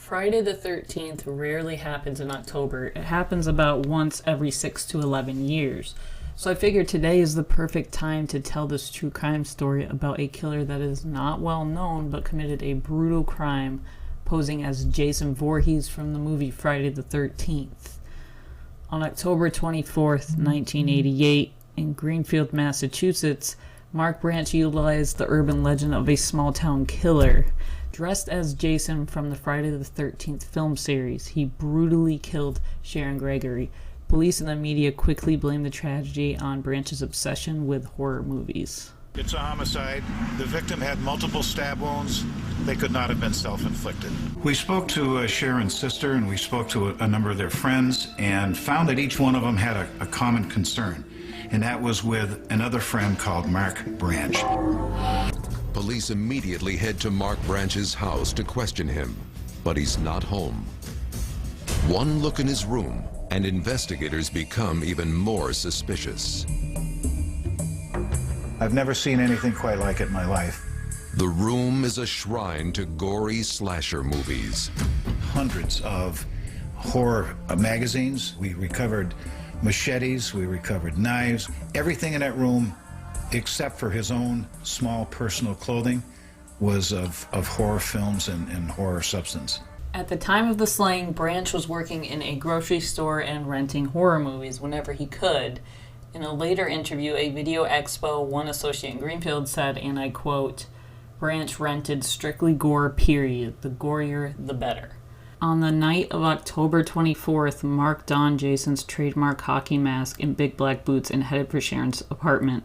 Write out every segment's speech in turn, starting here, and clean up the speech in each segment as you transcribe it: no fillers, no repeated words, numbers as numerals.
Friday the 13th rarely happens in October. It happens about once every 6 to 11 years. So I figured today is the perfect time to tell this true crime story about a killer that is not well known but committed a brutal crime posing as Jason Voorhees from the movie Friday the 13th. On October 24th, 1988, in Greenfield, Massachusetts, Mark Branch utilized the urban legend of a small-town killer. Dressed as Jason from the Friday the 13th film series, he brutally killed Sharon Gregory. Police and the media quickly blamed the tragedy on Branch's obsession with horror movies. It's a homicide. The victim had multiple stab wounds. They could not have been self-inflicted. We spoke to Sharon's sister and we spoke to a number of their friends and found that each one of them had a common concern, and that was with another friend called Mark Branch. Police immediately head to Mark Branch's house to question him, but he's not home. One look in his room, and investigators become even more suspicious. I've never seen anything quite like it in my life. The room is a shrine to gory slasher movies. Hundreds of horror magazines. We recovered machetes, we recovered knives. Everything in that room, except for his own small personal clothing, was of horror films and horror substance. At the time of the slaying, Branch was working in a grocery store and renting horror movies whenever he could. In a later interview, a Video Expo 1 associate in Greenfield said, and I quote, "Branch rented strictly gore, period. The gorier, the better." On the night of October 24th, Mark donned Jason's trademark hockey mask and big black boots and headed for Sharon's apartment.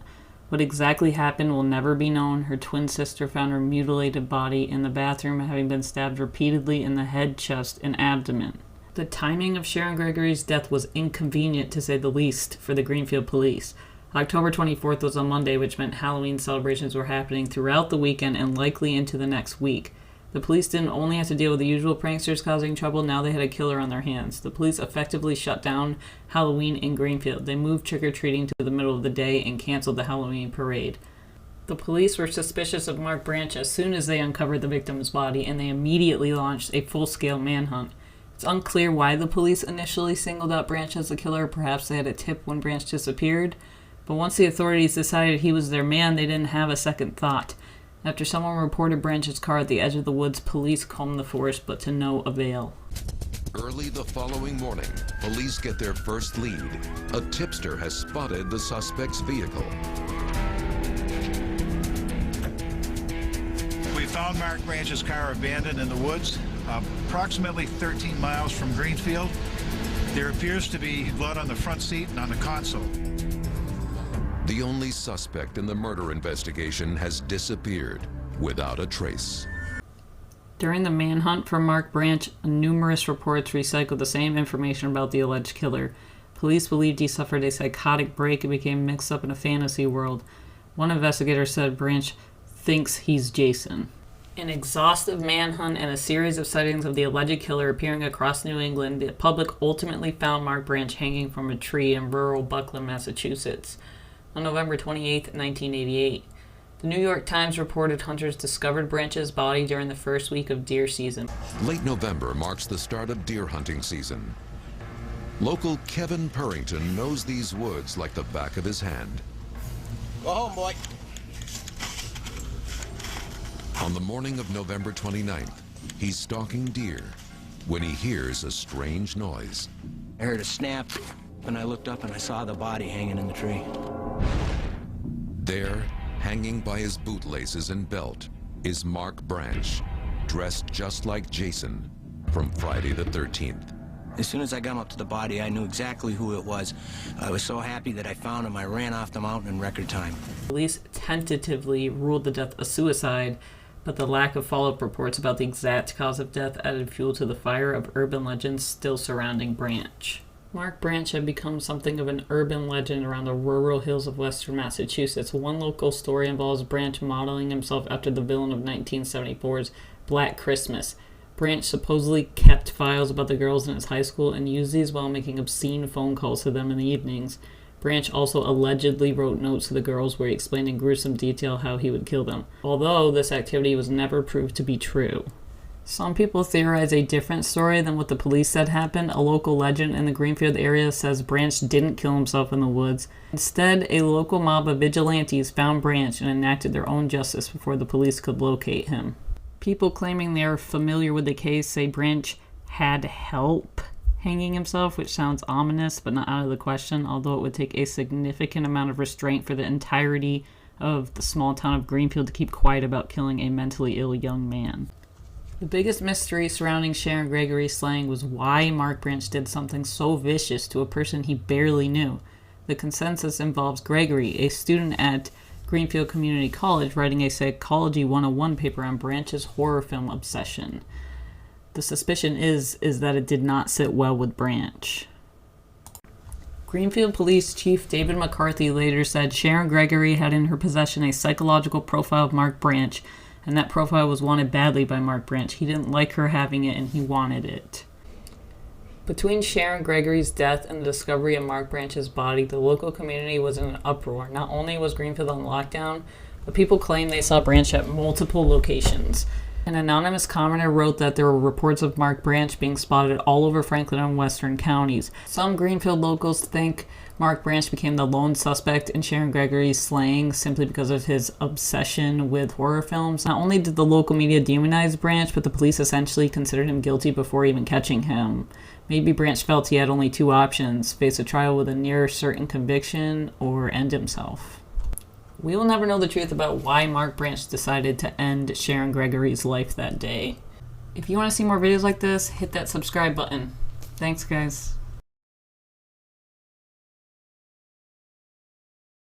What exactly happened will never be known. Her twin sister found her mutilated body in the bathroom, having been stabbed repeatedly in the head, chest, and abdomen. The timing of Sharon Gregory's death was inconvenient, to say the least, for the Greenfield police. October 24th was a Monday, which meant Halloween celebrations were happening throughout the weekend and likely into the next week. The police didn't only have to deal with the usual pranksters causing trouble, now they had a killer on their hands. The police effectively shut down Halloween in Greenfield. They moved trick-or-treating to the middle of the day and canceled the Halloween parade. The police were suspicious of Mark Branch as soon as they uncovered the victim's body, and they immediately launched a full-scale manhunt. It's unclear why the police initially singled out Branch as the killer. Perhaps they had a tip when Branch disappeared. But once the authorities decided he was their man, they didn't have a second thought. After someone reported Branch's car at the edge of the woods, police combed the forest, but to no avail. Early the following morning, police get their first lead. A tipster has spotted the suspect's vehicle. We found Mark Branch's car abandoned in the woods, approximately 13 miles from Greenfield. There appears to be blood on the front seat and on the console. The only suspect in the murder investigation has disappeared without a trace. During the manhunt for Mark Branch, numerous reports recycled the same information about the alleged killer. Police believed he suffered a psychotic break and became mixed up in a fantasy world. One investigator said Branch thinks he's Jason. An exhaustive manhunt and a series of sightings of the alleged killer appearing across New England, the public ultimately found Mark Branch hanging from a tree in rural Buckland, Massachusetts. On November 28, 1988, the New York Times reported hunters discovered Branch's body during the first week of deer season. Late November marks the start of deer hunting season. Local Kevin Purrington knows these woods like the back of his hand. Go home, boy. On the morning of November 29th, he's stalking deer when he hears a strange noise. I heard a snap, and I looked up and I saw the body hanging in the tree. There, hanging by his bootlaces and belt, is Mark Branch, dressed just like Jason from Friday the 13th. As soon as I got up to the body, I knew exactly who it was. I was so happy that I found him, I ran off the mountain in record time. Police tentatively ruled the death a suicide, but the lack of follow-up reports about the exact cause of death added fuel to the fire of urban legends still surrounding Branch. Mark Branch had become something of an urban legend around the rural hills of western Massachusetts. One local story involves Branch modeling himself after the villain of 1974's Black Christmas. Branch supposedly kept files about the girls in his high school and used these while making obscene phone calls to them in the evenings. Branch also allegedly wrote notes to the girls where he explained in gruesome detail how he would kill them, although this activity was never proved to be true. Some people theorize a different story than what the police said happened. A local legend in the Greenfield area says Branch didn't kill himself in the woods. Instead, a local mob of vigilantes found Branch and enacted their own justice before the police could locate him. People claiming they are familiar with the case say Branch had help hanging himself, which sounds ominous but not out of the question, although it would take a significant amount of restraint for the entirety of the small town of Greenfield to keep quiet about killing a mentally ill young man. The biggest mystery surrounding Sharon Gregory's slaying was why Mark Branch did something so vicious to a person he barely knew. The consensus involves Gregory, a student at Greenfield Community College, writing a Psychology 101 paper on Branch's horror film obsession. The suspicion is that it did not sit well with Branch. Greenfield Police Chief David McCarthy later said Sharon Gregory had in her possession a psychological profile of Mark Branch, and that profile was wanted badly by Mark Branch. He didn't like her having it, and he wanted it. Between Sharon Gregory's death and the discovery of Mark Branch's body, the local community was in an uproar. Not only was Greenfield on lockdown, but people claimed they saw Branch at multiple locations. An anonymous commenter wrote that there were reports of Mark Branch being spotted all over Franklin and Western counties. Some Greenfield locals think Mark Branch became the lone suspect in Sharon Gregory's slaying simply because of his obsession with horror films. Not only did the local media demonize Branch, but the police essentially considered him guilty before even catching him. Maybe Branch felt he had only two options: face a trial with a near certain conviction or end himself. We will never know the truth about why Mark Branch decided to end Sharon Gregory's life that day. If you want to see more videos like this, hit that subscribe button. Thanks, guys.